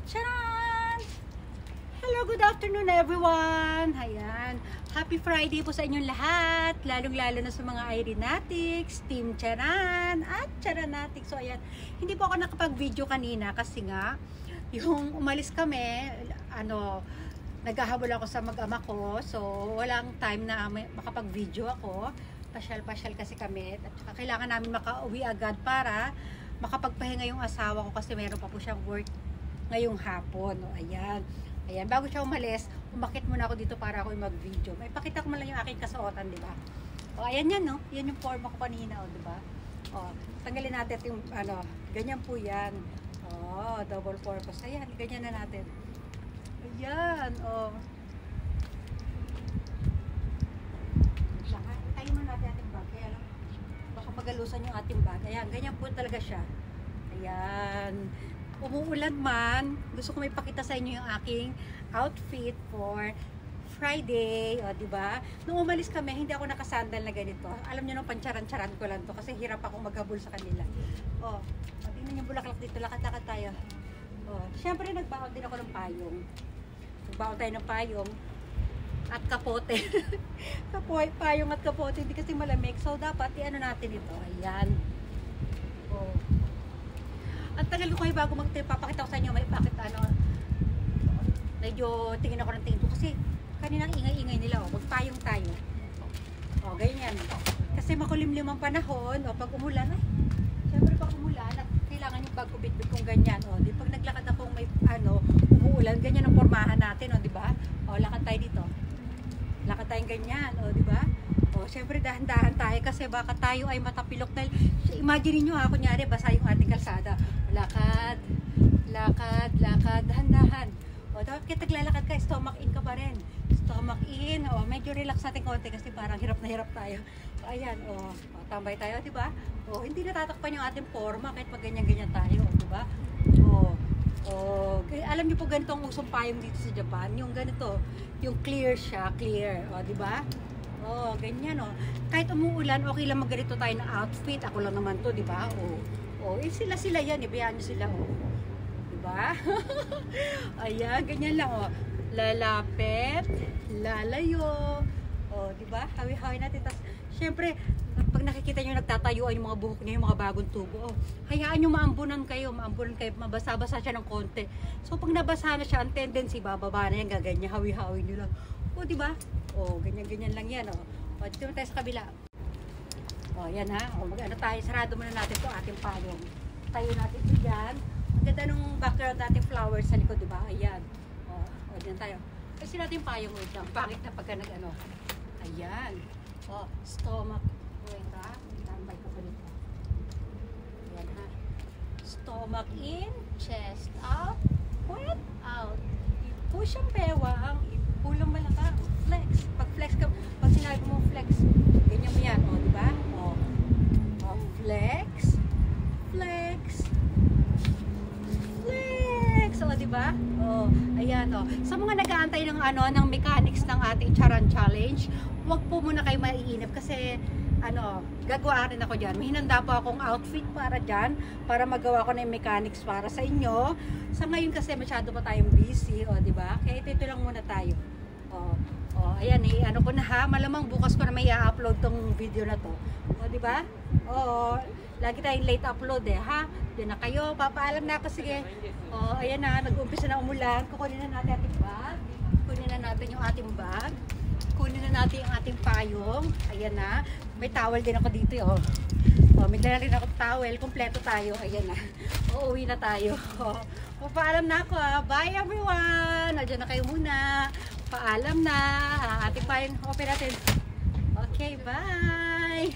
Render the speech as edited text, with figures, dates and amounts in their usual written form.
Charan! Hello, good afternoon everyone! Ayan, happy Friday po sa inyong lahat, lalong-lalo na sa mga Irenatics, Team Charan at Charanatics. So ayan, hindi po ako nakapag-video kanina kasi nga, yung umalis kami, naghahabol ako sa mag-ama ko, so walang time na makapag-video ako. Pasyal-pasyal kasi kami at kailangan namin makauwi agad para makapagpahinga yung asawa ko kasi meron pa po siyang work ngayong hapon. O, ayan. Ayan, bago siya umalis, umakit muna ako dito para ako mag-video. May pakita ko man lang yung aking kasuotan, di ba? O, ayan yan, no? Yan yung forma ko kanina, o, di ba? O, tanggalin natin yung, ganyan po yan. O, double purpose. Ayan, ganyan na natin. Ayan, o. Tayo mo natin ating bag. Kaya lang, baka magalusan yung ating bag. Ayan, ganyan po talaga siya. Ayan. Umuulan man, gusto ko may pakita sa inyo yung aking outfit for Friday, o diba? Nung umalis kami, hindi ako nakasandal na ganito. Alam niyo nung pancharan-charan ko lang to kasi hirap akong maghabol sa kanila. O, tingnan yung bulaklak dito, lakad-lakad tayo. O, syempre nagbaon din ako ng payong. Nagbaon tayo ng payong at kapote. Payong at kapote, hindi kasi malamig. So dapat i-ano natin ito. Ayan. O. Ang tagal ko kayo bago magpapakita ko sa inyo, may bakit medyo tingin ako ng tingin ko kasi kaninang ingay-ingay nila, magpayong tayo. O, ganyan. Kasi makulimlim ang panahon, o pag umulan, ay, syempre pag umulan, at kailangan yung bag ko bitbit kong ganyan, o, di pag naglakad akong may, umuulan, ganyan ang pormahan natin, o, di ba? O, lakad tayo dito. Lakad tayong ganyan, o, di ba? O, syempre dahan-dahan tayo kasi baka tayo ay matapilok na. Imagine niyo kunyari basa yung ating kalsada. Lakad, lakad, lakad, dahan-dahan. O, dapat kita naglalakad ka, stomach in ka pa rin. Stomach in, o, medyo relax natin konti kasi parang hirap na hirap tayo. O, ayan, o, tambay tayo, di ba? O, hindi natatakpan yung ating forma kahit pag ganyan-ganyan tayo, di ba? O, alam niyo po ganito ang usong payong dito sa Japan, yung ganito, yung clear siya, clear, o, di ba? Oh, ganyan oh. Kahit umuulan, okay lang magganito tayo ng outfit. Ako lang naman to, di ba? Oh, sila yan, ibayaan niyo sila oh. Di ba? Ayan, ganyan lang oh. Lalapit, lalayo. Oh, di ba? Hawi-hawi natin. Tapos, syempre, pag nakikita niyo nagtatayuan yung mga buhok niyo, yung mga bagong tubo, oh, hayaan niyo maambunan kayo, mabasa-basa siya ng konti. So, pag nabasa na siya, ang tendency, bababa na yan, gaganyan, hawi-hawi niyo lang. Oh, di ba? Oh, ganyan-ganyan lang yan, oh. O, dito na tayo sa kabila. Oh, yan ha. O, tayo, sarado muna natin to ating payong. Tayo natin ito dyan. Ang ganda nung background natin flowers sa likod, di ba? Ayan. O, dyan tayo. Kasi natin payong wait lang. Pangit na pagka nag-ano. Ayan. O, stomach. Wait ha. Tambay ka pa dito. Ayan ha. Stomach in, chest out, puwet out. Push ang bewang. Pulang malaka. Flex. Pag flex ka, pag sinabi mo flex, ganyan mo yan, o, diba? O, flex, flex, flex, o, diba? O, ayan, o. Sa mga nag-aantay ng, ng mechanics ng ating Charan Challenge, huwag po muna kayo maiinip kasi, gagawa rin ako dyan. May hinanda po akong outfit para dyan, para magawa ko na yung mechanics para sa inyo. Sa ngayon kasi masyado pa tayong busy, o, diba? Kaya ito lang muna tayo. O, ayan ko na ha, malamang bukas ko na may i-upload tong video na to. O, di ba? Oo, lagi tayong late upload ha. Diyan na kayo, papaalam na ako, sige. O, ayan na, nag-umpisa na umulan. Kukunin na natin ating bag. Kunin na natin yung ating bag. Kunin na natin yung ating payong. Ayan na. May towel din ako dito, o. O, may dala rin ako towel. Kompleto tayo. Ayan na. O, uwi na tayo. O, paalam na ako ha. Bye everyone! Diyan na kayo muna. Paalam na. Ating payong open natin. Okay, bye!